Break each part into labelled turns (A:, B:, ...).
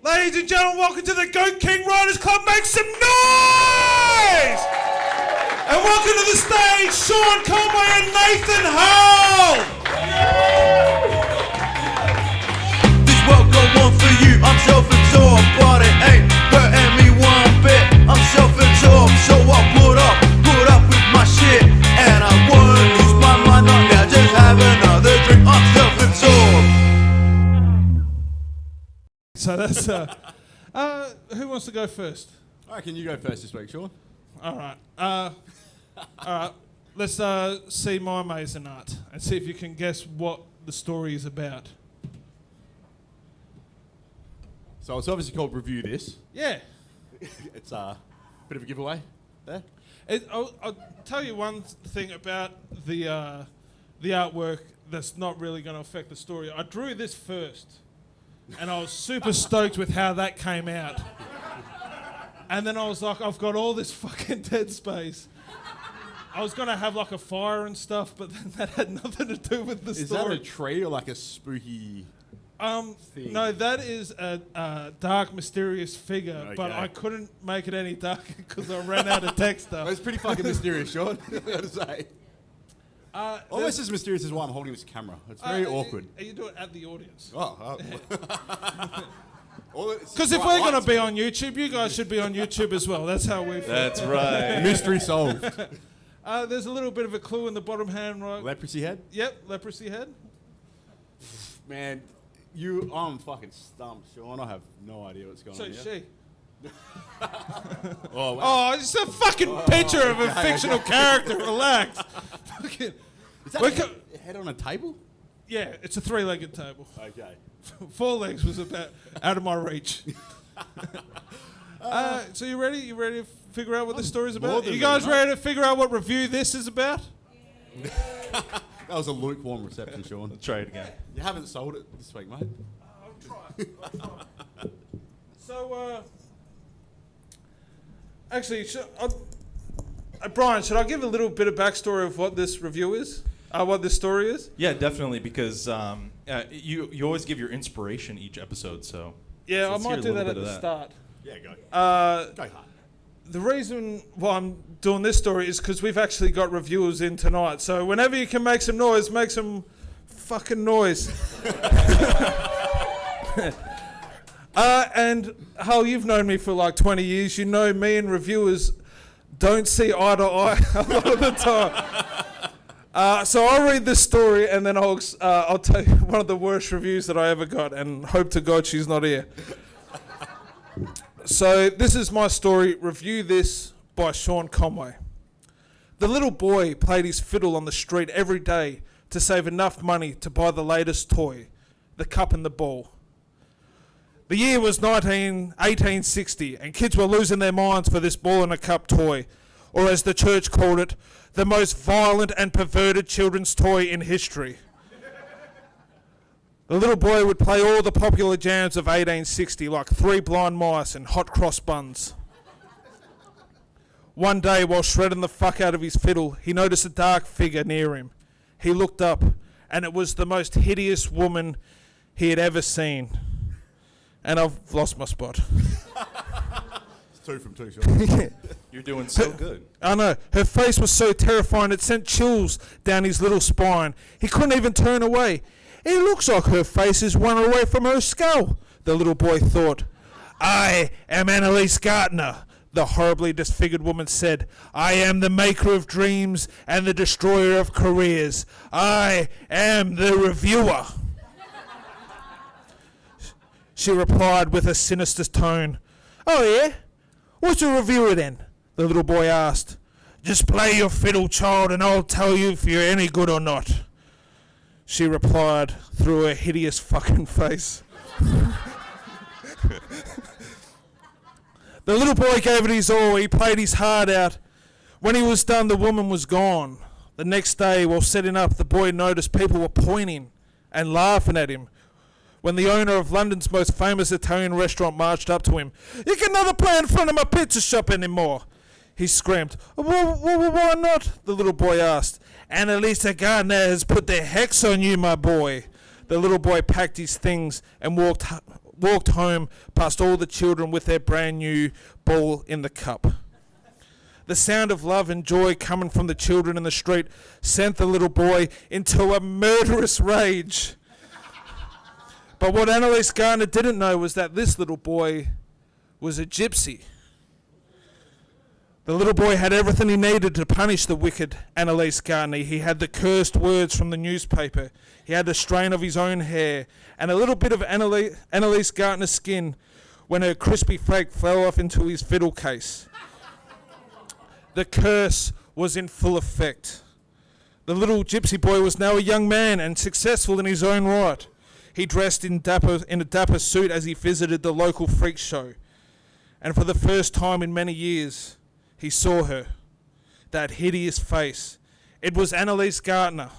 A: Ladies and gentlemen, welcome to the Goat King Riders Club. Make some noise! And welcome to the stage, Sean Conway and Nathan Hull.
B: This world got one for you. I'm self-absorbed, but it ain't hurting me one bit. I'm self-absorbed, so I put up with my shit, and I won't lose my mind. Not now, just have another drink. I'm self-absorbed.
A: So that's who wants to go first?
C: I reckon you go first this week, Sean.
A: All right. All right. Let's see my amazing art and see if you can guess what the story is about.
C: So it's obviously called Review This.
A: Yeah.
C: It's a bit of a giveaway there.
A: I'll tell you one thing about the artwork that's not really going to affect the story. I drew this first, and I was super stoked with how that came out. And then I was like, I've got all this fucking dead space. I was going to have like a fire and stuff, but then that had nothing to do with the story.
C: Is that a tree or like a spooky thing?
A: No, that is a dark, mysterious figure,
C: Okay.
A: but I couldn't make it any darker because I ran out of text stuff.
C: It's pretty fucking mysterious, Sean. I gotta say. Almost as mysterious as why I'm holding this camera. It's very awkward.
A: Are you doing it at the audience?
C: Because
A: If we're going to be on YouTube, you guys should be on YouTube as well. That's how we feel.
D: That's right.
C: Mystery solved.
A: There's a little bit of a clue in the bottom hand right.
C: Leprosy head?
A: Yep, leprosy head.
C: Man, I'm fucking stumped, Sean. I have no idea what's going
A: So
C: on
A: is
C: here.
A: she.
C: Oh, wow.
A: Oh, it's a fucking picture of a fictional character. Relax. Fucking-
C: Is that a head on a table?
A: yeah, it's a three-legged table.
C: Okay.
A: 4 legs was about out of my reach. So you ready? You ready to figure out what this story's
C: more
A: about?
C: than
A: You guys
C: ready,
A: ready to figure out what Review This is about?
C: That was a lukewarm reception, Sean.
D: Let's try it again.
C: You haven't sold it this week, mate.
A: I'll try. So, actually, Brian, should I give a little bit of backstory of what this review is? What this story is?
D: Yeah, definitely, because you always give your inspiration each episode, so...
A: Yeah, I
D: let's hear
A: might
D: a
A: do
D: little
A: that at
D: bit of
A: the
D: that.
A: start.
C: Yeah, go. Go hard.
A: The reason why I'm doing this story is because we've actually got reviewers in tonight. So whenever you can make some noise, make some fucking noise. And Hull, you've known me for like 20 years. You know me and reviewers don't see eye to eye a lot of the time. So I'll read this story and then I'll tell you one of the worst reviews that I ever got, and hope to God she's not here. So this is my story, Review This by Sean Conway. The little boy played his fiddle on the street every day to save enough money to buy the latest toy, the cup and the ball. The year was 1860, and kids were losing their minds for this ball and a cup toy, or as the church called it, the most violent and perverted children's toy in history. The little boy would play all the popular jams of 1860, like Three Blind Mice and Hot Cross Buns. One day, while shredding the fuck out of his fiddle, he noticed a dark figure near him. He looked up, and it was the most hideous woman he had ever seen. And I've lost my spot.
C: It's 2 from 2, Sean.
D: You're doing so good.
A: I know. Her face was so terrifying it sent chills down his little spine. He couldn't even turn away. It looks like her face is one away from her skull, the little boy thought. I am Annalise Gartner, the horribly disfigured woman said. I am the maker of dreams and the destroyer of careers. I am the reviewer. She replied with a sinister tone. Oh yeah? What's a reviewer then? The little boy asked. Just play your fiddle, child, and I'll tell you if you're any good or not. She replied through her hideous fucking face. The little boy gave it his all. He played his heart out. When he was done, the woman was gone. The next day, while setting up, the boy noticed people were pointing and laughing at him. When the owner of London's most famous Italian restaurant marched up to him, "You can never play in front of my pizza shop anymore," he screamed. Why not? The little boy asked. Annalisa Gardner has put the hex on you, my boy. The little boy packed his things and walked walked home past all the children with their brand new ball in the cup. The sound of love and joy coming from the children in the street sent the little boy into a murderous rage. But what Annalise Gardner didn't know was that this little boy was a gypsy. The little boy had everything he needed to punish the wicked Annalise Gardner. He had the cursed words from the newspaper. He had the strain of his own hair and a little bit of Annalise Gardner's skin when her crispy flake fell off into his fiddle case. The curse was in full effect. The little gypsy boy was now a young man and successful in his own right. He dressed in a dapper suit as he visited the local freak show. And for the first time in many years, he saw her, that hideous face. It was Annalise Gardner,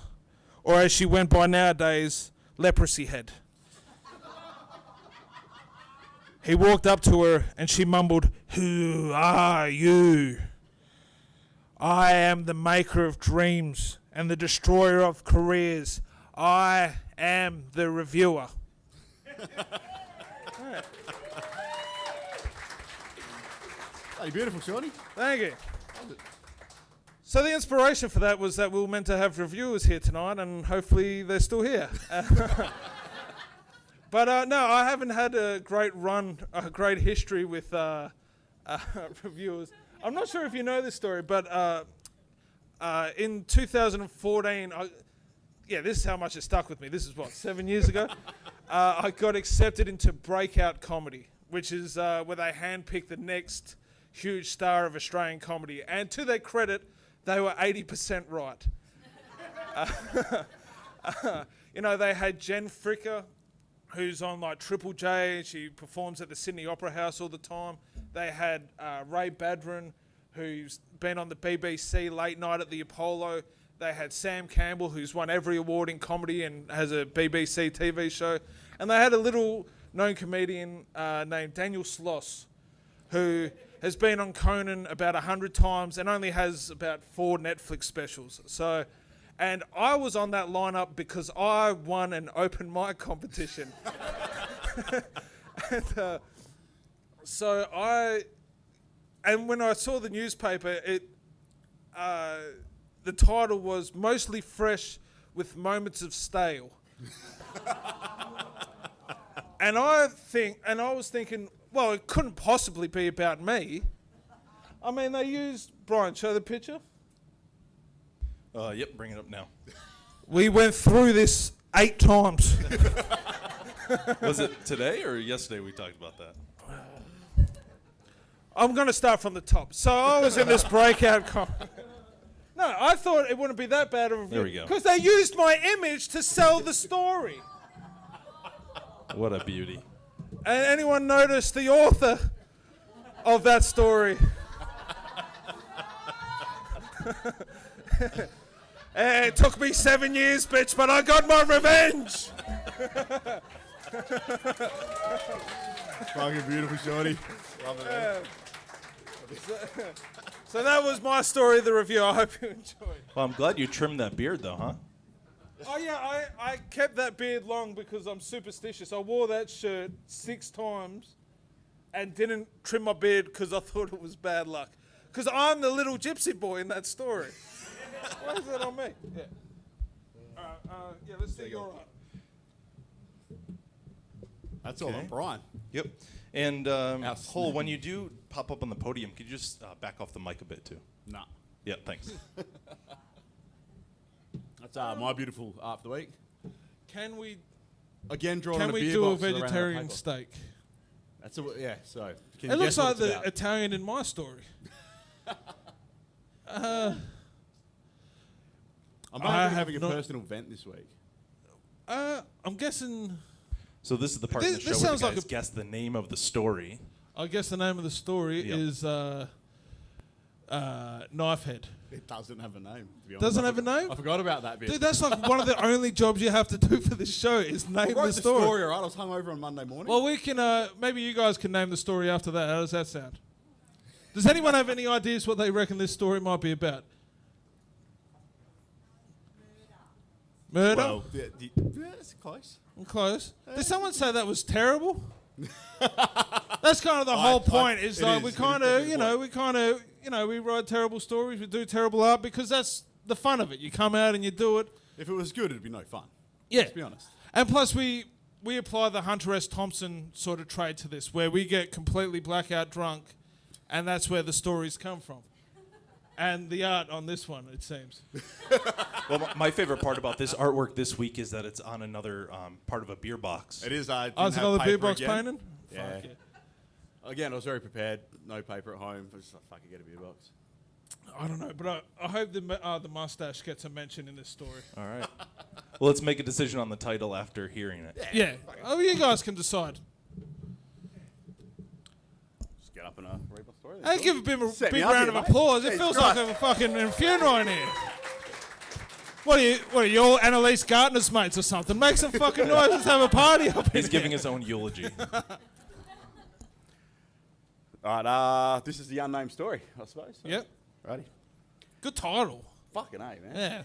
A: or as she went by nowadays, Leprosy Head. He walked up to her and she mumbled, "Who are you?" "I am the maker of dreams and the destroyer of careers. I am the reviewer."
C: Hey, beautiful, Shorty.
A: Thank you. So the inspiration for that was that we were meant to have reviewers here tonight, and hopefully they're still here. But no, I haven't had a great history with reviewers. I'm not sure if you know this story, but in 2014, this is how much it stuck with me. This is 7 years ago. I got accepted into Breakout Comedy, which is where they handpick the next huge star of Australian comedy. And to their credit, they were 80% right. They had Jen Fricker, who's on like Triple J. She performs at the Sydney Opera House all the time. They had Ray Badron, who's been on the BBC Late Night at the Apollo. They had Sam Campbell, who's won every award in comedy and has a BBC TV show. And they had a little known comedian named Daniel Sloss, who has been on Conan about 100 times and only has about 4 Netflix specials. And I was on that lineup because I won an open mic competition. And when I saw the newspaper, the title was Mostly Fresh with Moments of Stale. And I was thinking, well, it couldn't possibly be about me. I mean, they used... Brian, show the picture.
D: Yep, bring it up now.
A: We went through this 8 times.
D: Was it today or yesterday we talked about that?
A: I'm going to start from the top. So I was in this breakout No, I thought it wouldn't be that bad of a review.
D: There we go.
A: Because they used my image to sell the story.
D: What a beauty.
A: And anyone notice the author of that story? It took me 7 years, bitch, but I got my revenge.
C: Fucking beautiful, Shorty. Love it, man.
A: So that was my story of the review. I hope you enjoyed.
D: Well, I'm glad you trimmed that beard, though, huh?
A: Oh, yeah, I kept that beard long because I'm superstitious. I wore that shirt 6 times and didn't trim my beard because I thought it was bad luck. Because I'm the little gypsy boy in that story. Why is that on me? Yeah. Let's think you're right.
C: That's all on Brian.
D: Yep. And Cole, when you do pop up on the podium, could you just back off the mic a bit, too?
C: Nah.
D: Yeah, thanks.
C: That's my beautiful art for the week.
A: Can we
C: Again, drawn on a beer
A: do a
C: box with
A: vegetarian
C: paper.
A: steak?
C: That's so. Can
A: It
C: you
A: looks
C: guess what
A: like
C: it's
A: the
C: about?
A: Italian in my story.
C: I'm having a personal vent this week.
A: I'm guessing...
D: So this is the part of the
A: This
D: show where
A: sounds
D: the
A: like
D: guys guess the name of the story.
A: I guess the name of the story
D: Yep.
A: is Knifehead.
C: It doesn't have a name, to be honest.
A: Doesn't have a name?
C: I forgot about that bit.
A: Dude, that's like one of the only jobs you have to do for this show is name
C: I wrote
A: the story.
C: right? I was hungover on Monday morning.
A: Well, we can, maybe you guys can name the story after that. How does that sound? Does anyone have any ideas what they reckon this story might be about? Murder?
C: Well, yeah, it's close.
A: I'm close. Did someone say that was terrible? That's kind of the whole point.
C: it
A: Is like
C: is.
A: we
C: It is
A: kind
C: definitely
A: of, we write terrible stories, we do terrible art because that's the fun of it. You come out and you do it.
C: If it was good, it'd be no fun.
A: Yeah.
C: Let's be honest.
A: And plus, we apply the Hunter S. Thompson sort of trade to this, where we get completely blackout drunk, and that's where the stories come from. And the art on this one, it seems.
D: Well, my favorite part about this artwork this week is that it's on another part of a beer box.
C: It is.
A: Oh, it's another beer box painting?
C: Yeah.
A: Fuck yeah.
C: Again, I was very prepared. No paper at home. I was just like, fucking get a beer box.
A: I don't know, but I hope the mustache gets a mention in this story.
D: All right. Well, let's make a decision on the title after hearing it.
A: Yeah. Oh, you guys can decide.
C: Just get up and read my story.
A: Hey, give a big
C: Set me
A: big
C: up
A: round
C: here,
A: of
C: mate.
A: applause. It
C: Jesus
A: feels like
C: Christ.
A: a fucking funeral in here. What are you all Annalise Gartner's mates or something? Make some fucking noise. Let's have a party up in
D: He's
A: here.
D: giving his own eulogy.
C: All right. This is the unnamed story, I suppose. So.
A: Yep.
C: Righty.
A: Good title.
C: Fucking A, man.
A: Yeah.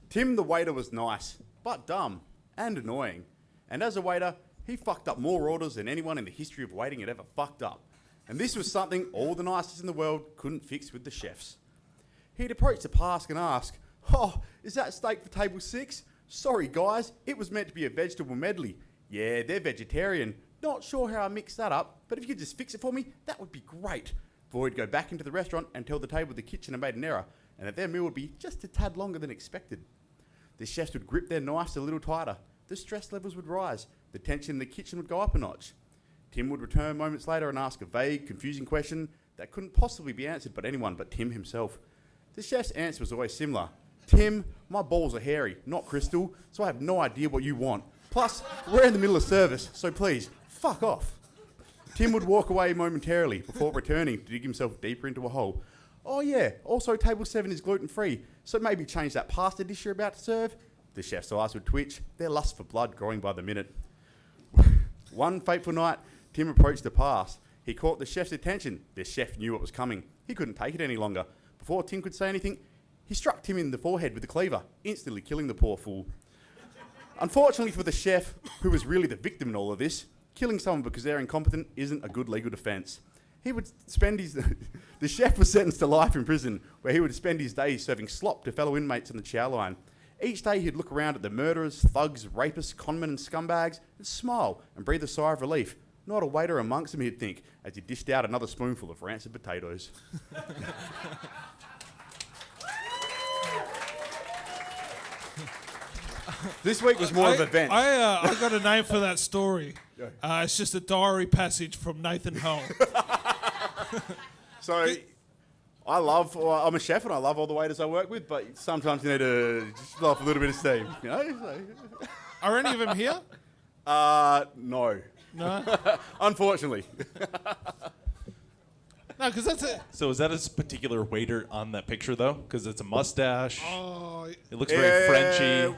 C: Tim the waiter was nice, but dumb and annoying. And as a waiter, he fucked up more orders than anyone in the history of waiting had ever fucked up. And this was something all the nicest in the world couldn't fix with the chefs. He'd approach the task and ask, "Oh, is that steak for table 6? Sorry guys, it was meant to be a vegetable medley. Yeah, they're vegetarian. Not sure how I mixed that up, but if you could just fix it for me, that would be great." Boy would go back into the restaurant and tell the table the kitchen had made an error, and that their meal would be just a tad longer than expected. The chefs would grip their knives a little tighter. The stress levels would rise. The tension in the kitchen would go up a notch. Tim would return moments later and ask a vague, confusing question that couldn't possibly be answered by anyone but Tim himself. The chef's answer was always similar. "Tim, my balls are hairy, not crystal, so I have no idea what you want. Plus, we're in the middle of service, so please, fuck off." Tim would walk away momentarily before returning to dig himself deeper into a hole. "Oh yeah, also table 7 is gluten-free, so maybe change that pasta dish you're about to serve." The chef's eyes would twitch, their lust for blood growing by the minute. One fateful night, Tim approached the pass. He caught the chef's attention. The chef knew what was coming. He couldn't take it any longer. Before Tim could say anything, he struck Tim in the forehead with a cleaver, instantly killing the poor fool. Unfortunately for the chef, who was really the victim in all of this, killing someone because they're incompetent isn't a good legal defence. He would spend the chef was sentenced to life in prison, where he would spend his days serving slop to fellow inmates on the chow line. Each day he'd look around at the murderers, thugs, rapists, conmen and scumbags and smile and breathe a sigh of relief. Not a waiter amongst them, he'd think, as he dished out another spoonful of rancid potatoes. This week was more of an event.
A: I got a name for that story. It's just a diary passage from Nathan Hull.
C: So, I'm a chef and I love all the waiters I work with, but sometimes you need to just blow off a little bit of steam, you know? So.
A: Are any of them here?
C: No.
A: No?
C: Unfortunately.
A: No, because that's it.
D: So is that a particular waiter on that picture, though? Because it's a mustache.
A: Oh,
D: It looks very Frenchy.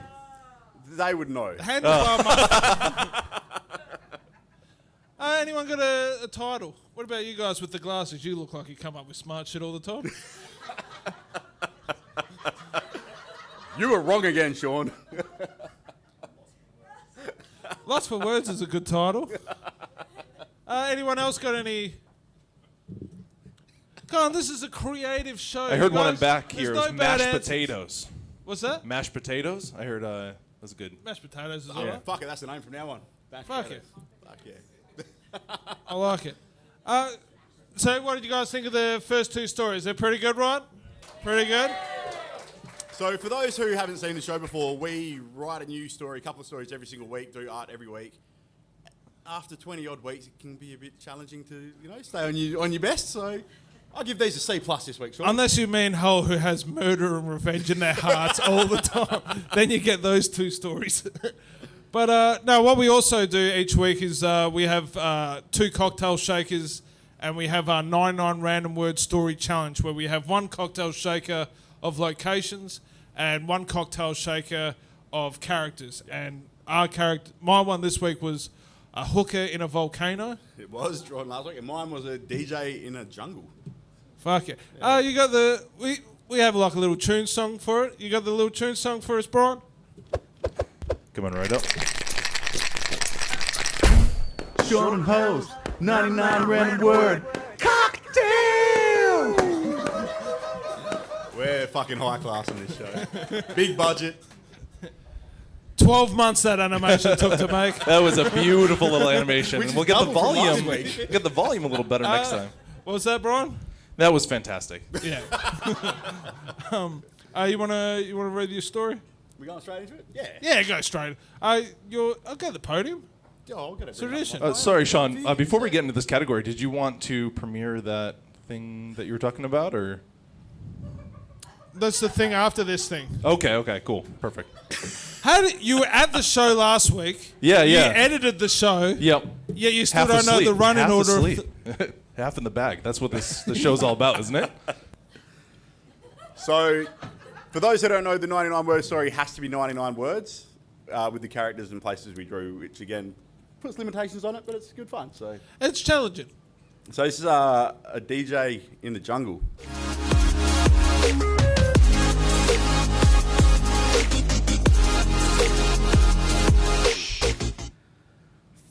C: They would know.
A: handlebar must. Anyone got a title? What about you guys with the glasses? You look like you come up with smart shit all the time.
C: You were wrong again, Sean.
A: Lots for Words is a good title. Anyone else got any? Come on, this is a creative show.
D: I heard
A: you
D: one in
A: guys.
D: back
A: There's
D: here.
A: no
D: It was
A: bad
D: mashed
A: answers.
D: potatoes.
A: What's that?
D: Mashed potatoes? I heard that's good.
A: Mashed potatoes is
C: Yeah.
A: alright.
C: Fuck it, that's the name from now on.
A: Fuck it.
C: Fuck yeah.
A: I like it. So what did you guys think of the first two stories? They're pretty good, right? Pretty good?
C: So for those who haven't seen the show before, we write a new story, a couple of stories every single week, do art every week. After 20 odd weeks, it can be a bit challenging to, stay on your best. So I'll give these a C+ this week, Sean.
A: Unless you mean Hull, who has murder and revenge in their hearts all the time, then you get those two stories. But no, what we also do each week is we have 2 cocktail shakers and we have our 99 random word story challenge where we have 1 cocktail shaker of locations and 1 cocktail shaker of characters. And my one this week was a hooker in a volcano.
C: It was drawn last week, and mine was a DJ in a jungle.
A: Fuck it. You got we have like a little tune song for it. You got the little tune song for us, Brian?
D: Coming right up.
C: Sean and Host, 99 random word. Cocktail! We're fucking high class on this show. Big budget.
A: 12 months that animation took to make.
D: That was a beautiful little animation.
C: Which
D: And
C: is
D: we'll get the
C: double from last
D: volume.
C: week.
D: Get the volume a little better next time.
A: What was that, Brian?
D: That was fantastic.
A: Yeah. You wanna read your story?
C: We going straight into it? Yeah.
A: Yeah, go straight. I'll go to the podium.
C: Yeah, I'll get it.
A: It's a tradition.
D: Sorry, Sean. Before we get into this category, did you want to premiere that thing that you were talking about, or?
A: That's the thing after this thing.
D: Okay, cool, perfect.
A: You were at the show last week?
D: Yeah.
A: You edited the show.
D: Yep.
A: Yeah, you still
D: Half
A: don't know
D: asleep.
A: the running
D: Half
A: order.
D: asleep. Half in the bag. That's what the show's all about, isn't it?
C: So, for those who don't know, the 99 word story has to be 99 words with the characters and places we drew, which again puts limitations on it, but it's good fun. So
A: It's challenging.
C: this is a DJ in the jungle.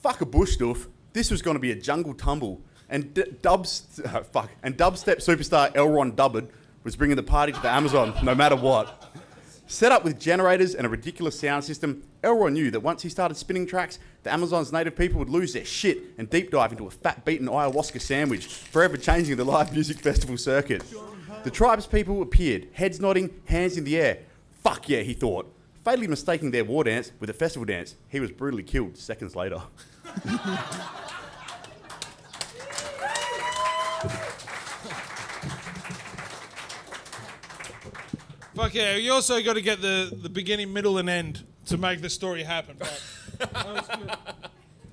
C: Fuck a bush doof. This was going to be a jungle tumble, and dubstep superstar Elron Dubbard was bringing the party to the Amazon, no matter what. Set up with generators and a ridiculous sound system, Elron knew that once he started spinning tracks, the Amazon's native people would lose their shit and deep dive into a fat-beaten ayahuasca sandwich, forever changing the live music festival circuit. The tribe's people appeared, heads nodding, hands in the air. Fuck yeah, he thought. Fatally mistaking their war dance with a festival dance, he was brutally killed seconds later.
A: Fuck yeah, you also got to get the beginning, middle, and end to make the story happen. But that was good.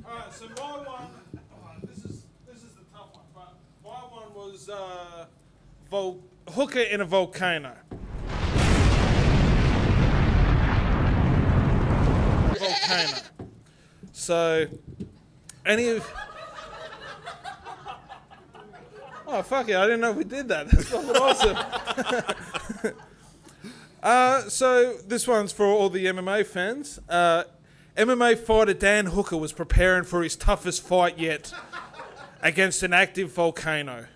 A: Alright, so my one, this is the tough one, but my one was hooker in a volcano. Volcano. So, any of... Oh, fuck it, I didn't know we did that. That's fucking awesome. So this one's for all the MMA fans. MMA fighter Dan Hooker was preparing for his toughest fight yet against an active volcano.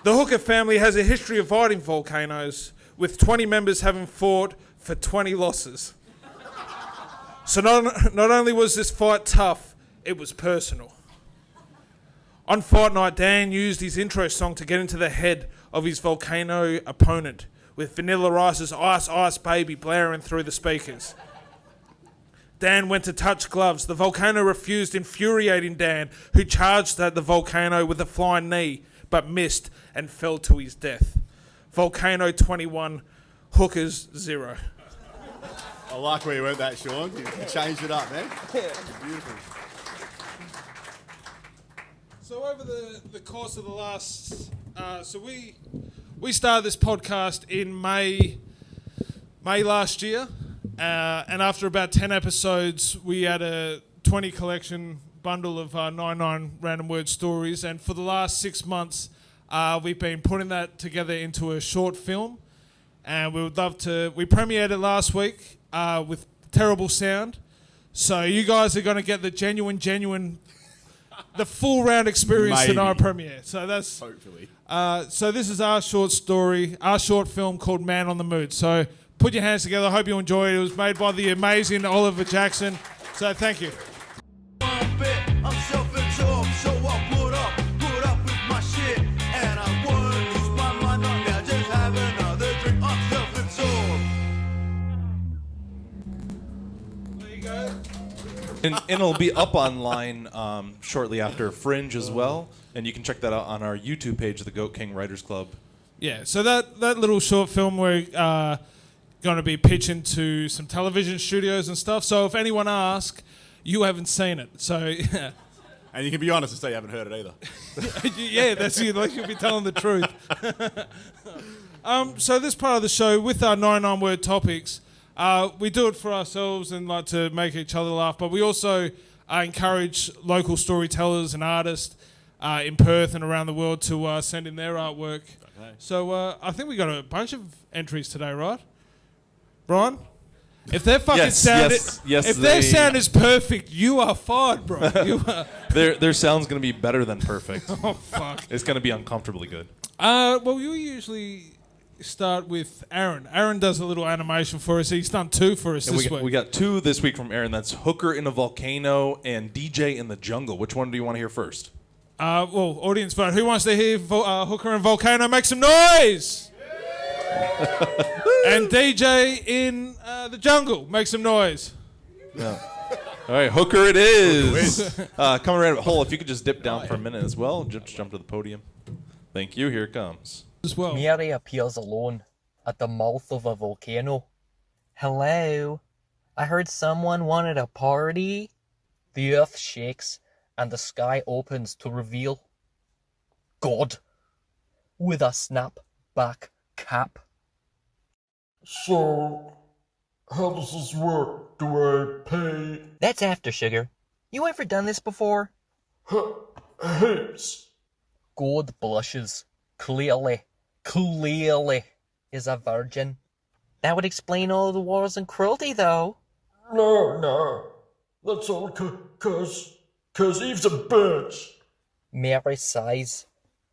A: The Hooker family has a history of fighting volcanoes, with 20 members having fought for 20 losses. So not only was this fight tough, it was personal. On fight night, Dan used his intro song to get into the head of his volcano opponent, with Vanilla Ice's Ice Ice Baby blaring through the speakers. Dan went to touch gloves. The volcano refused, infuriating Dan, who charged at the volcano with a flying knee, but missed and fell to his death. Volcano 21, Hookers 0.
C: I like where you went that, Sean. You changed it up, man. Beautiful.
A: So over the course of the last... so we started this podcast in May last year. And after about 10 episodes, we had a 20 collection bundle of 99 random word stories. And for the last 6 months, we've been putting that together into a short film. And we would love to... We premiered it last week with terrible sound. So you guys are going to get the genuine... the full round experience
C: Maybe.
A: tonight premiere. So that's...
C: Hopefully.
A: So this is our short story, our short film called Man on the Mood. So put your hands together. I hope you enjoy it. It was made by the amazing Oliver Jackson. So thank you.
B: I'm self-absorbed, so I put up with my shit, and I won't lose my mind right now. Just have another drink. I'm self-absorbed.
A: There you go.
D: And it'll be up online shortly after Fringe as well. And you can check that out on our YouTube page, the Goat King Writers Club.
A: Yeah, so that little short film we're going to be pitching to some television studios and stuff. So if anyone asks, you haven't seen it. So yeah.
C: And you can be honest and say you haven't heard it either.
A: Yeah, that's it. Like you'll be telling the truth. So this part of the show, with our 99 word topics, we do it for ourselves and like to make each other laugh, but we also encourage local storytellers and artists in Perth and around the world to send in their artwork. Okay. So I think we got a bunch of entries today, right? Brian? If their fucking
D: Yes,
A: sound,
D: yes,
A: if their
D: they-
A: sound is perfect, you are fine, bro. You are.
D: Their sound's gonna be better than perfect.
A: Oh fuck.
D: It's gonna be uncomfortably good.
A: Well, you usually start with Aaron. Aaron does a little animation for us. He's done 2 for us
D: And
A: this week.
D: we got 2 this week from Aaron. That's Hooker in a Volcano and DJ in the Jungle. Which one do you want to hear first?
A: Well, audience vote. Who wants to hear Hooker and Volcano? Make some noise. And DJ in the Jungle. Make some noise.
D: All right, Hooker it is. Coming right up. Hole, if you could just dip down for a minute as well. Just jump to the podium. Thank you. Here it comes.
A: As well.
E: Mary appears alone at the mouth of a volcano. Hello? I heard someone wanted a party. The earth shakes and the sky opens to reveal God with a snap-back cap.
F: So, how does this work? Do I pay
E: That's after, sugar. You ever done this before?
F: heaps?
E: God blushes. Clearly is a virgin. That would explain all the wars and cruelty, though.
F: No. That's all cause Eve's a bitch.
E: Mary sighs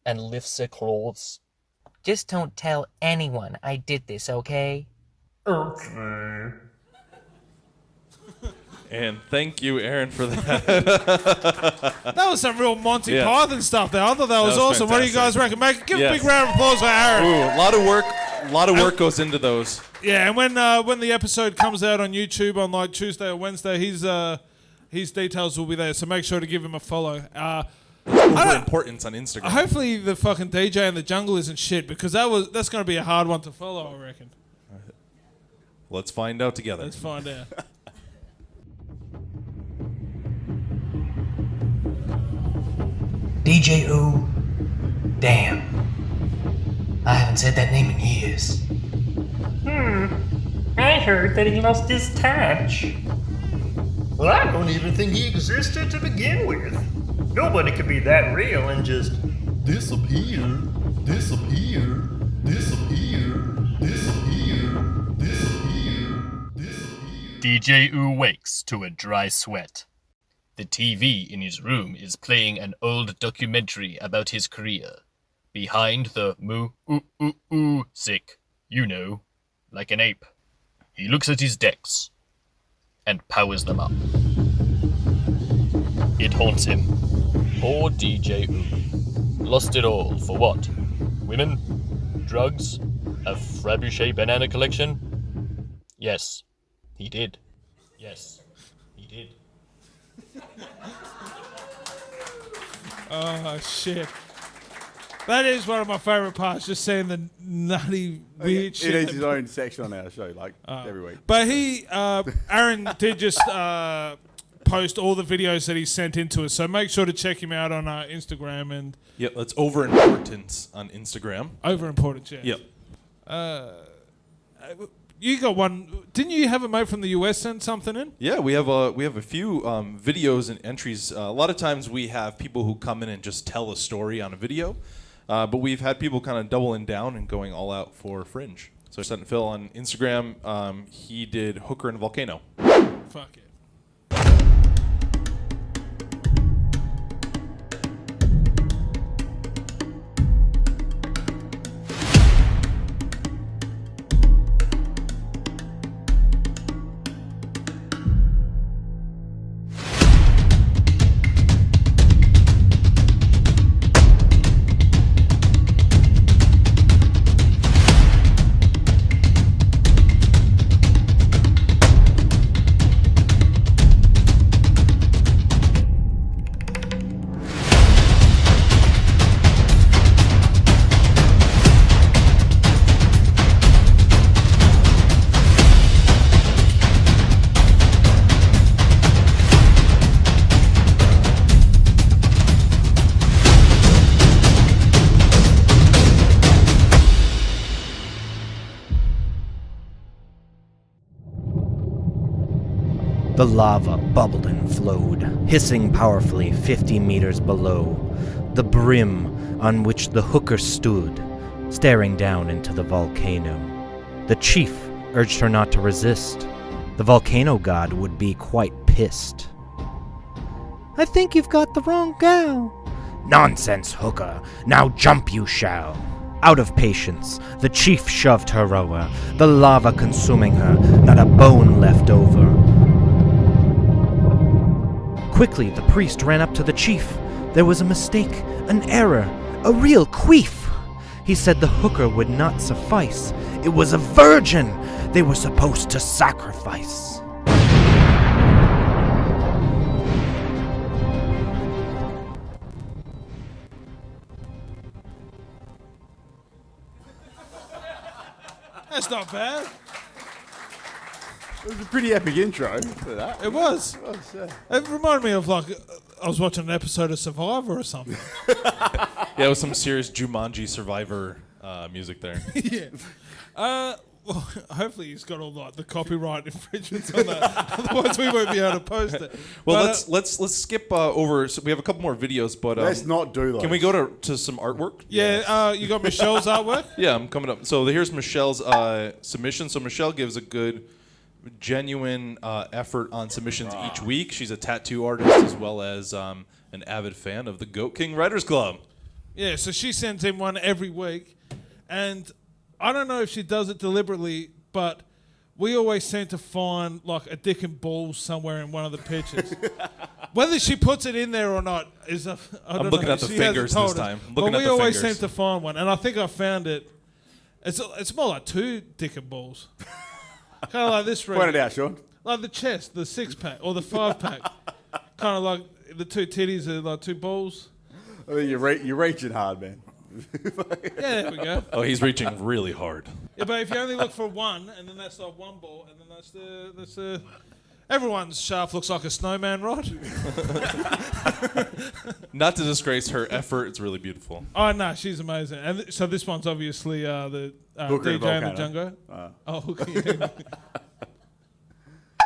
E: and lifts her clothes. Just don't tell anyone I did this, okay?
F: Okay.
D: And thank you, Aaron, for that.
A: That was some real Monty
D: Yeah.
A: Python stuff there. I thought that was
D: was
A: awesome. What do you guys
D: fantastic.
A: reckon? Give a
D: Yes.
A: big round of applause for Aaron.
D: Ooh, a lot of work goes into those.
A: Yeah, and when the episode comes out on YouTube on like Tuesday or Wednesday, his details will be there. So make sure to give him a follow.
D: Over importance on Instagram.
A: Hopefully the fucking DJ in the Jungle isn't shit, because that's going to be a hard one to follow, I reckon.
D: Let's find out together.
A: Let's find out.
G: DJ Ooh, damn. I haven't said that name in years.
H: I heard that he lost his touch.
F: Well, I don't even think he existed to begin with. Nobody could be that real and just disappear.
H: DJ Ooh wakes to a dry sweat. The TV in his room is playing an old documentary about his career. Behind the sick, you know, like an ape. He looks at his decks and powers them up. It haunts him. Poor DJ Ooh. Lost it all for what? Women? Drugs? A Fabergé banana collection? Yes, he did. Yes, he did.
A: Oh, shit. That is one of my favourite parts, just seeing the nutty, weird
C: It
A: shit.
C: is his own section on our show, like every week.
A: But Aaron did just post all the videos that he sent into us, so make sure to check him out on Instagram and
D: Yep, that's over importance on Instagram.
A: over important chat.
D: Yep.
A: You got one, didn't you have a mate from the US send something in?
D: Yeah, we have a few videos and entries. A lot of times we have people who come in and just tell a story on a video, but we've had people kind of doubling down and going all out for Fringe. So I sent Phil on Instagram. He did Hooker and Volcano.
A: Fuck it.
G: The lava bubbled and flowed, hissing powerfully 50 meters below, the brim on which the hooker stood, staring down into the volcano. The chief urged her not to resist, The volcano god would be quite pissed. I think you've got the wrong gal. Nonsense, hooker. Now jump you shall. Out of patience, the chief shoved her over, the lava consuming her, not a bone left over. Quickly, the priest ran up to the chief. There was a mistake, an error, a real queef. He said the hooker would not suffice. It was a virgin they were supposed to sacrifice.
A: That's not bad.
C: It was a pretty epic intro for that.
A: It was.
C: It was, yeah.
A: It reminded me of like I was watching an episode of Survivor or something.
D: Yeah, it was some serious Jumanji Survivor music there.
A: Yeah. Well, hopefully he's got all the copyright infringements on that. Otherwise, we won't be able to post it.
D: Well,
A: But,
D: let's skip over. So we have a couple more videos, but
C: Let's not do those.
D: can we go to some artwork?
A: yeah, you got Michelle's artwork.
D: Yeah, I'm coming up. So here's Michelle's submission. So Michelle gives a good, genuine effort on submissions each week. She's a tattoo artist as well as an avid fan of the Goat King Writers Club.
A: Yeah, so she sends in one every week, and I don't know if she does it deliberately, but we always seem to find like a dick and balls somewhere in one of the pictures. Whether she puts it in there or not is I don't know.
D: looking at the
A: She hasn't
D: fingers
A: told
D: this
A: us.
D: time.
A: But
D: Looking at
A: we
D: the
A: always
D: fingers.
A: seem to find one, and I think I found it. It's more like two dick and balls, kind of like this.
C: Point it out, Sean.
A: Like the chest, the 6-pack or the 5-pack, kind of like the two titties are like two balls.
C: I think you're reaching hard, man.
A: Yeah, there we go.
D: Oh, he's reaching really hard.
A: Yeah, but if you only look for one, and then that's like one ball, and then that's the everyone's shaft looks like a snowman rod.
D: Not to disgrace her effort, it's really beautiful.
A: Oh no, she's amazing. And so this one's obviously the
C: Hooker
A: DJ and the
C: Volcano.
A: Django. Oh, Hooker. Yeah.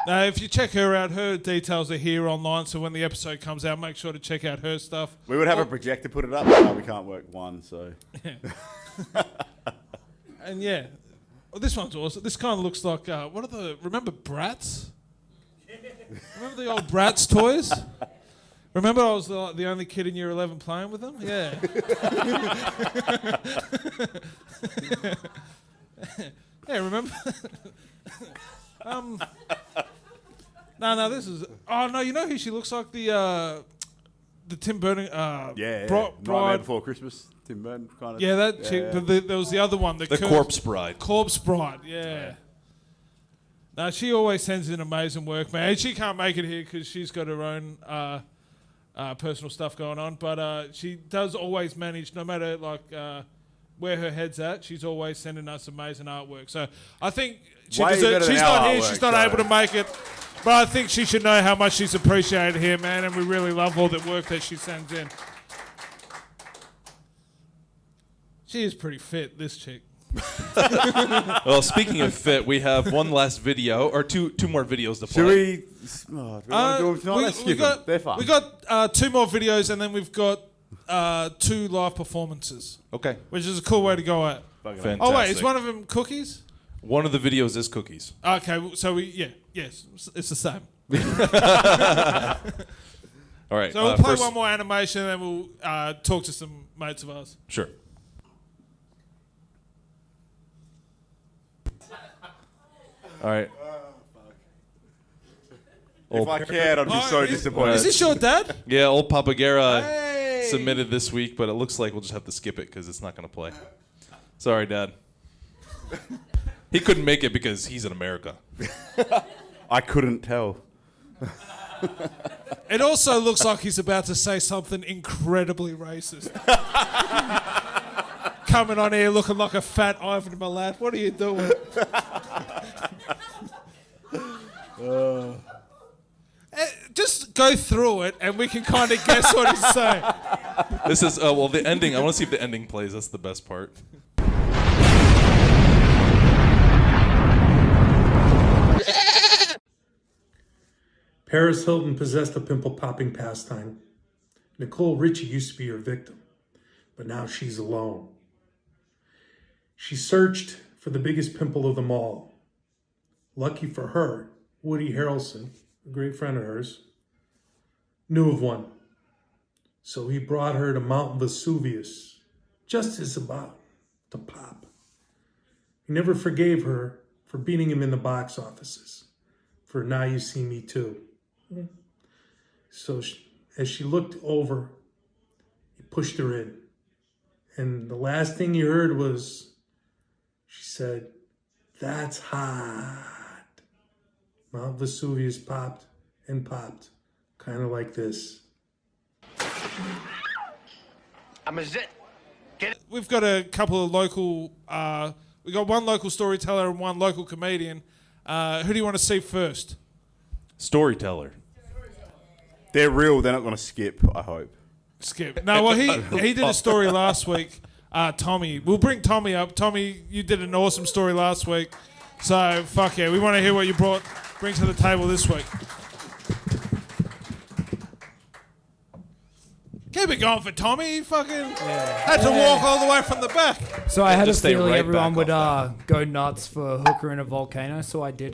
A: Now, if you check her out, her details are here online. So when the episode comes out, make sure to check out her stuff.
C: We would have a projector put it up, but we can't work one, so.
A: And yeah, well, this one's awesome. This kind of looks like remember Bratz? Remember the old Bratz toys? Remember I was the only kid in year 11 playing with them? Yeah. Yeah, remember? No, this is. Oh no, you know who she looks like? The Tim Burton.
C: Yeah.
A: Nightmare
C: Nightmare Before Christmas, Tim Burton kind of.
A: Yeah, that chick.
C: Yeah.
A: But there was the other one.
D: The Corpse Bride.
A: Corpse Bride. Yeah. No, she always sends in amazing work, man. And she can't make it here because she's got her own personal stuff going on. But she does always manage, no matter where her head's at. She's always sending us amazing artwork. So I think she
C: Way
A: deserves.
C: better than
A: She's
C: our
A: not here.
C: artwork,
A: She's not
C: so.
A: able to make it. But I think she should know how much she's appreciated here, man. And we really love all the work that she sends in. She is pretty fit, this chick.
D: Well, speaking of fit, we have one last video, or two more videos to play.
C: Should we? Oh, do we want to do them tonight? Let's skip them. They're fun.
A: We got two more videos, and then we've got 2 live performances,
D: Okay.
A: which is a cool way to go out.
D: Fantastic.
A: Oh wait, is one of them cookies?
D: One of the videos is cookies.
A: Okay, so yes, it's the same.
D: All right.
A: So we'll play
D: first-
A: one more animation, and then we'll talk to some mates of ours.
D: Sure. All right.
C: If I cared, I'd be so disappointed.
A: Is this your dad?
D: Yeah, old Papa Guerra
A: Hey!
D: submitted this week, but it looks like we'll just have to skip it because it's not going to play. Sorry, Dad. He couldn't make it because he's in America.
C: I couldn't tell.
A: It also looks like he's about to say something incredibly racist. Coming on here looking like a fat Ivan Milat. What are you doing? Just go through it and we can kind of guess what he's saying.
D: This is, well, the ending. I want to see if the ending plays. That's the best part.
I: Paris Hilton possessed a pimple-popping pastime. Nicole Richie used to be her victim, but now she's alone. She searched for the biggest pimple of them all. Lucky for her, Woody Harrelson, a great friend of hers, knew of one. So he brought her to Mount Vesuvius, just as about to pop. He never forgave her for beating him in the box offices for Now You See Me Too. So as she looked over, he pushed her in. And the last thing you heard was, she said, "That's hot." Mount Vesuvius popped and popped, kind of like this.
A: We've got a couple of local, we've got one local storyteller and one local comedian. Who do you want to see first?
D: Storyteller.
C: They're real. They're not going to skip, I hope.
A: Skip. No, well, he did a story last week. Tommy. We'll bring Tommy up. Tommy, you did an awesome story last week. So, fuck yeah. We want to hear what you bring to the table this week. Keep it going for Tommy. He fucking had to walk all the way from the back.
J: So I had a
D: Just stay
J: feeling
D: right
J: everyone
D: back
J: would
D: off
J: go nuts for Hooker in a Volcano, so I did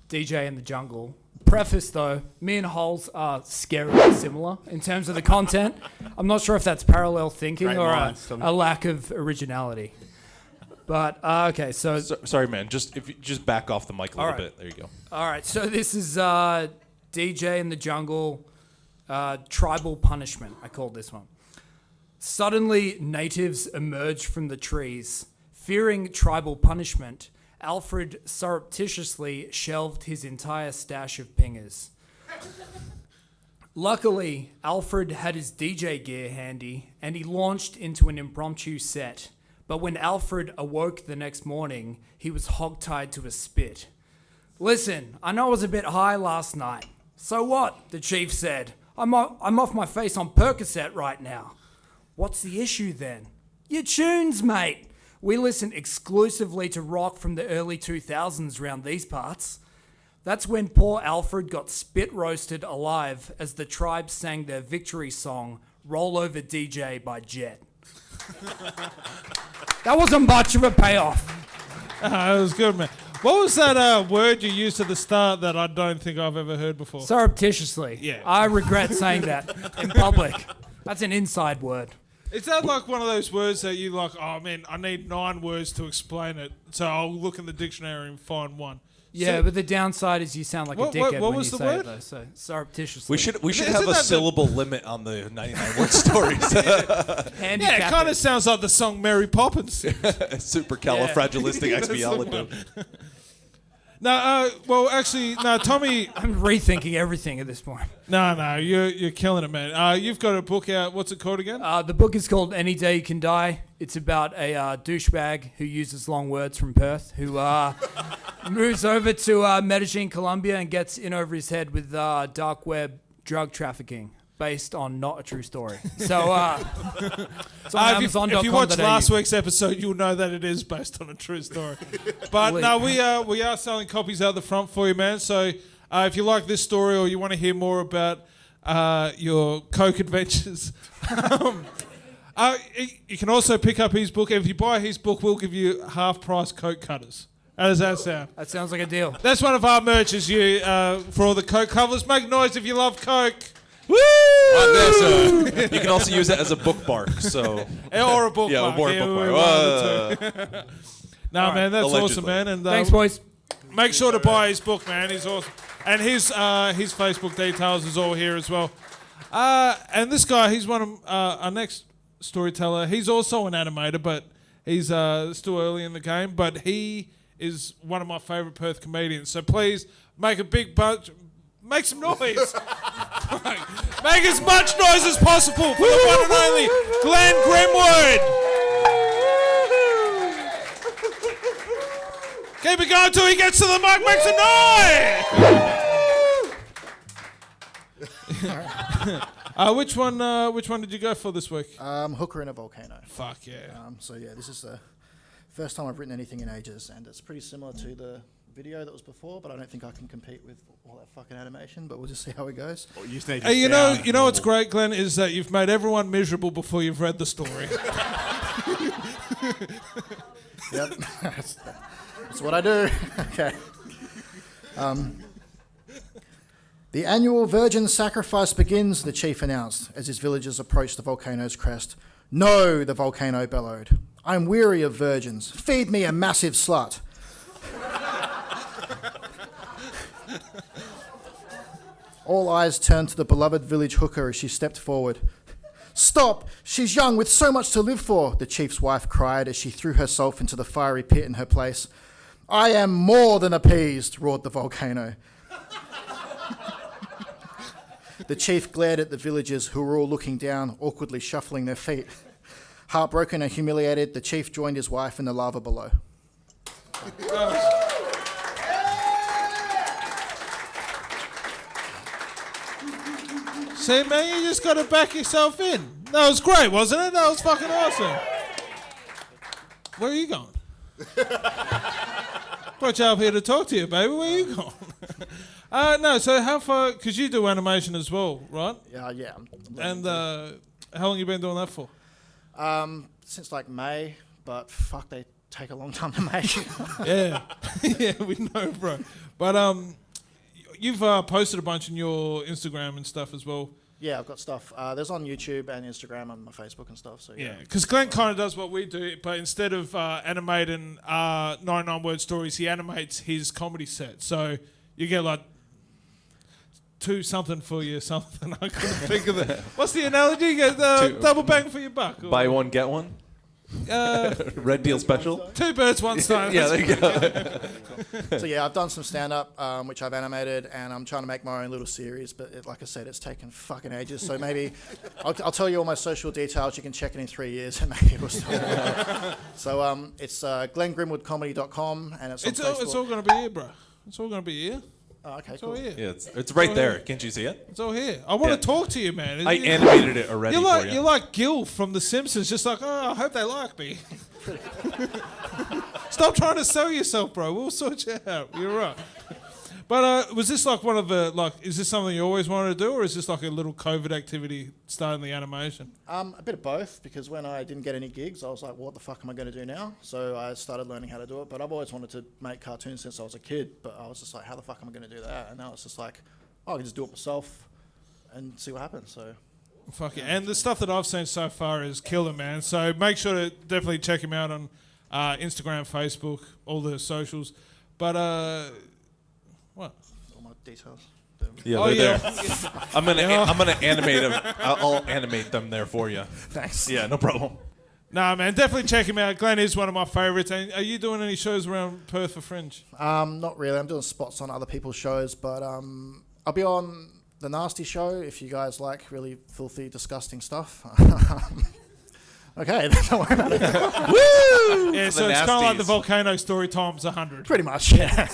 J: DJ in the Jungle. Preface though, me and Holes are scarily similar in terms of the content. I'm not sure if that's parallel thinking
C: Great
J: or
C: minds, Tommy.
J: a lack of originality. But okay, so
D: Sorry, man. If you just back off the mic a little
J: right.
D: bit. There you go.
J: all right, so this is DJ in the Jungle, Tribal Punishment. I called this one. Suddenly, natives emerged from the trees. Fearing tribal punishment, Alfred surreptitiously shelved his entire stash of pingers. Luckily, Alfred had his DJ gear handy, and he launched into an impromptu set. But when Alfred awoke the next morning, he was hogtied to a spit. "Listen, I know I was a bit high last night. So what?" the chief said. I'm off my face on Percocet right now." "What's the issue then?" "Your tunes, mate. We listen exclusively to rock from the early 2000s round these parts." That's when poor Alfred got spit roasted alive as the tribe sang their victory song, "Roll Over DJ" by Jet. That wasn't much of a payoff.
A: It was good, man. What was that word you used at the start that I don't think I've ever heard before?
J: Surreptitiously.
A: Yeah.
J: I regret saying that in public. That's an inside word.
A: Is that like one of those words that you like, oh man, I need 9 words to explain it, so I'll look in the dictionary and find one?
J: Yeah, but the downside is you sound like a dickhead
A: what
J: when
A: was
J: you
A: the
J: say
A: word?
J: it, though. So surreptitiously.
D: We should
A: Isn't
D: have a
A: that the-
D: syllable limit on the 99 word stories.
J: Handicap
A: Yeah, it kind of sounds like the song Mary Poppins.
D: Supercalifragilisticexpialidocious.
A: No, well, actually, no, Tommy.
J: I'm rethinking everything at this point.
A: No, you're killing it, man. You've got a book out. What's it called again?
J: The book is called Any Day You Can Die. It's about a douchebag who uses long words from Perth, who moves over to Medellin, Colombia, and gets in over his head with dark web drug trafficking, based on not a true story. So, it's on Amazon.com.au.
A: if you watched last week's episode, you'll know that it is based on a true story. But no, we are selling copies out the front for you, man. So if you like this story or you want to hear more about your coke adventures, you can also pick up his book. If you buy his book, we'll give you half-price coke cutters. How does that sound?
J: That sounds like a deal.
A: That's one of our merches for all the coke covers. Make noise if you love coke. Woo!
D: You can also use it as a bookmark. So
A: or a bookmark.
D: Yeah, or a bookmark.
A: one of the two. No, man, that's
D: Allegedly.
A: awesome, man. And
J: Thanks, boys.
A: make sure to buy his book, man. He's awesome. And his Facebook details is all here as well. And this guy, he's one of our next storyteller. He's also an animator, but he's still early in the game. But he is one of my favourite Perth comedians. So please make a big bunch. Make some noise. Make as much noise as possible for the one and only Glenn Grimwood. Keep it going till he gets to the mic. Make some noise. Which one did you go for this week?
K: Hooker in a Volcano.
A: Fuck yeah.
K: So yeah, this is the first time I've written anything in ages, and it's pretty similar to the video that was before, but I don't think I can compete with all that fucking animation, but we'll just see how it goes.
C: Well, you just need to
A: Hey, you know
C: sound
A: what's
C: normal.
A: great, Glenn, is that you've made everyone miserable before you've read the story.
K: Yep, that's what I do. Okay. The annual virgin sacrifice begins, the chief announced as his villagers approached the volcano's crest. No, the volcano bellowed. I'm weary of virgins. Feed me a massive slut. All eyes turned to the beloved village hooker as she stepped forward. Stop! She's young with so much to live for, the chief's wife cried as she threw herself into the fiery pit in her place. I am more than appeased, roared the volcano. The chief glared at the villagers who were all looking down, awkwardly shuffling their feet. Heartbroken and humiliated, the chief joined his wife in the lava below.
A: See, man, you just got to back yourself in. That was great, wasn't it? That was fucking awesome. Where are you going? Brought you up here to talk to you, baby. Where are you going? No, so how far... Because you do animation as well, right?
K: Yeah.
A: And how long you been doing that for?
K: Since like May, but fuck, they take a long time to make.
A: Yeah. Yeah, we know, bro. But you've posted a bunch on your Instagram and stuff as well.
K: Yeah, I've got stuff. There's on YouTube and Instagram and my Facebook and stuff. So
A: yeah, because Glenn kind of does what we do, but instead of animating 99-word stories, he animates his comedy set. So you get like two something for you something. I couldn't think of it. What's the analogy? You get double bang for your buck. Or,
D: buy one, get one? Red deal special?
A: 2 birds, 1 stone.
D: Yeah, there you go.
K: So yeah, I've done some stand-up, which I've animated, and I'm trying to make my own little series, but like I said, it's taken fucking ages, so maybe I'll tell you all my social details, you can check it in 3 years, and maybe it'll still work. So it's glenngrimwoodcomedy.com, and it's on Facebook.
A: It's all going to be here, bro. It's all going to be here.
K: Oh, okay,
A: it's
K: cool.
A: all here.
D: Yeah, it's right there. Can't you see it?
A: It's all here. I want to talk to you, man.
D: I animated it already for you.
A: You're like Gil from The Simpsons, just like, oh, I hope they like me. Stop trying to sell yourself, bro. We'll sort you out. You're right. But was this like one of the, is this something you always wanted to do, or is this like a little COVID activity starting the animation?
K: A bit of both, because when I didn't get any gigs, I was like, what the fuck am I going to do now? So I started learning how to do it, but I've always wanted to make cartoons since I was a kid, but I was just like, how the fuck am I going to do that? And now it's just like, oh, I can just do it myself and see what happens, so...
A: Fuck yeah. And the stuff that I've seen so far is killer, man. So make sure to definitely check him out on Instagram, Facebook, all the socials. But, what?
K: All my details.
D: Yeah, they're there. I'm gonna animate them. I'll animate them there for you.
K: Thanks.
D: Yeah, no problem.
A: Nah, man, definitely check him out. Glenn is one of my favourites. And are you doing any shows around Perth for Fringe?
K: Not really. I'm doing spots on other people's shows, but I'll be on The Nasty Show if you guys like really filthy, disgusting stuff. Okay, don't worry about it.
A: Woo! Yeah, so it's kind of like the volcano story times 100.
K: Pretty much, yeah.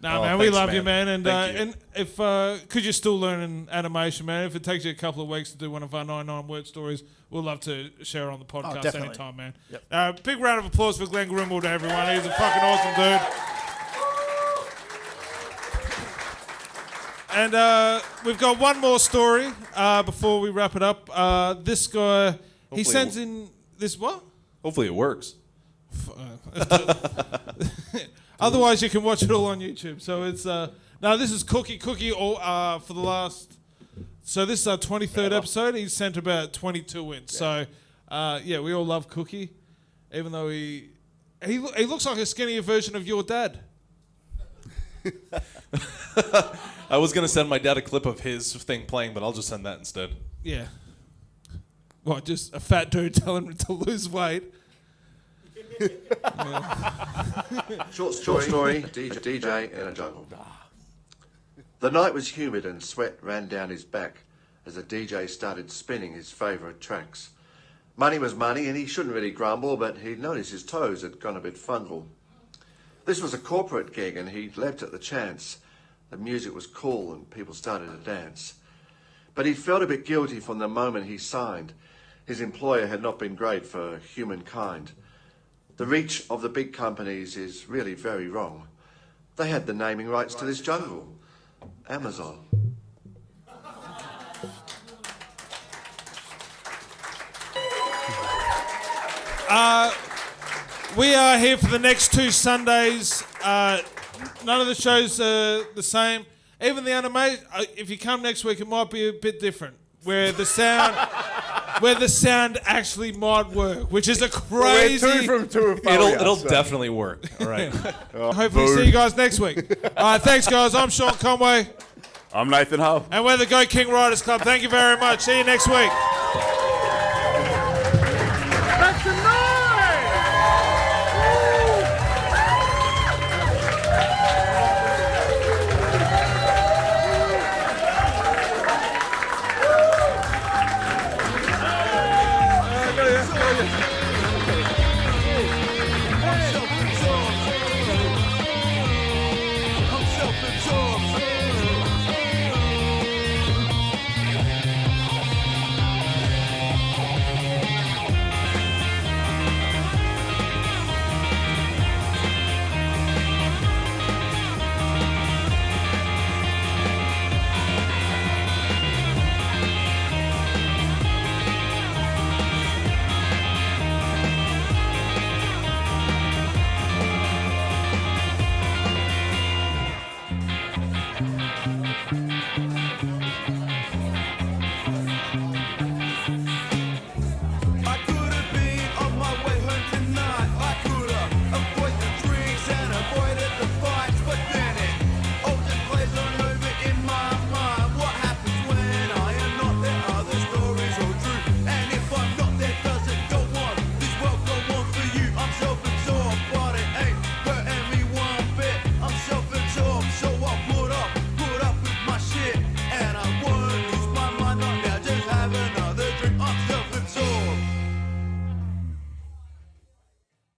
A: No, man, we
D: thanks,
A: love
D: man.
A: you, man. And
D: Thank you.
A: and if because you're still learning animation, man, if it takes you a couple of weeks to do one of our 99-word stories, we'll love to share it on the podcast
K: definitely.
A: anytime, man.
K: Yep.
A: Big round of applause for Glenn Grimwood, everyone. He's a fucking awesome dude. And we've got one more story before we wrap it up. This guy, he sends in this what?
D: Hopefully it works.
A: Otherwise, you can watch it all on YouTube. So it's no, this is Cookie for the last. So this is our 23rd episode. He's sent about 22 in. So yeah, we all love Cookie, even though he looks like a skinnier version of your dad.
D: I was gonna send my dad a clip of his thing playing, but I'll just send that instead.
A: Yeah. What? Just a fat dude telling him to lose weight.
L: Short story, DJ in a jungle. The night was humid and sweat ran down his back as the DJ started spinning his favourite tracks. Money was money and he shouldn't really grumble, but he'd noticed his toes had gone a bit fungal. This was a corporate gig and he leapt at the chance. The music was cool and people started to dance. But he felt a bit guilty from the moment he signed. His employer had not been great for humankind. The reach of the big companies is really very wrong. They had the naming rights to this jungle. Amazon.
A: We are here for the next 2 Sundays. none of the shows are the same. Even the animation. If you come next week, it might be a bit different, where the sound actually might work, which is a crazy.
C: We're 2 from 2 of failure,
D: It'll
C: so.
D: definitely work. All right.
A: Hopefully, see you guys next week. All right, thanks, guys. I'm Sean Conway,
C: I'm Nathan Hull.
A: and we're the Go King Riders Club. Thank you very much. See you next week.